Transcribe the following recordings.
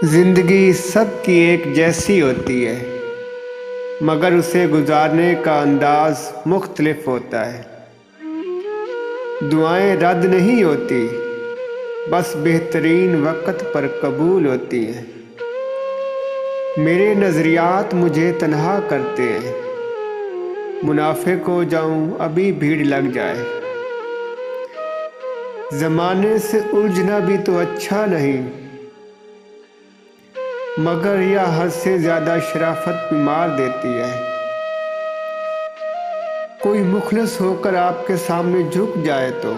زندگی سب کی ایک جیسی ہوتی ہے، مگر اسے گزارنے کا انداز مختلف ہوتا ہے۔ دعائیں رد نہیں ہوتی، بس بہترین وقت پر قبول ہوتی ہیں۔ میرے نظریات مجھے تنہا کرتے ہیں، منافق ہو جاؤں ابھی بھیڑ لگ جائے۔ زمانے سے الجھنا بھی تو اچھا نہیں، مگر یہ حد سے زیادہ شرافت بھی مار دیتی ہے۔ کوئی مخلص ہو کر آپ کے سامنے جھک جائے تو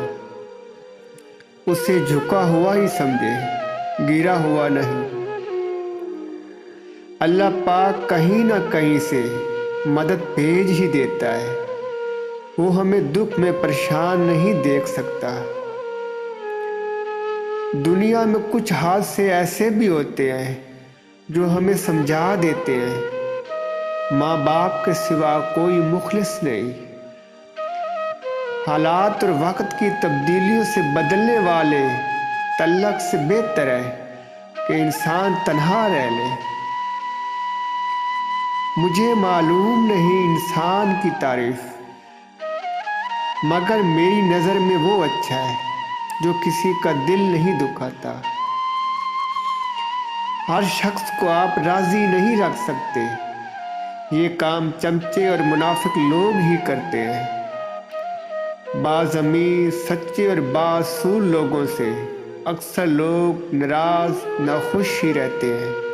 اسے جھکا ہوا ہی سمجھے، گرا ہوا نہیں۔ اللہ پاک کہیں نہ کہیں سے مدد بھیج ہی دیتا ہے، وہ ہمیں دکھ میں پریشان نہیں دیکھ سکتا۔ دنیا میں کچھ حادثے ایسے بھی ہوتے ہیں جو ہمیں سمجھا دیتے ہیں، ماں باپ کے سوا کوئی مخلص نہیں۔ حالات اور وقت کی تبدیلیوں سے بدلنے والے تعلق سے بہتر ہے کہ انسان تنہا رہ لے۔ مجھے معلوم نہیں انسان کی تعریف، مگر میری نظر میں وہ اچھا ہے جو کسی کا دل نہیں دکھاتا۔ ہر شخص کو آپ راضی نہیں رکھ سکتے، یہ کام چمچے اور منافق لوگ ہی کرتے ہیں۔ بعض امیر، سچے اور بااصول لوگوں سے اکثر لوگ ناراض، ناخوش ہی رہتے ہیں۔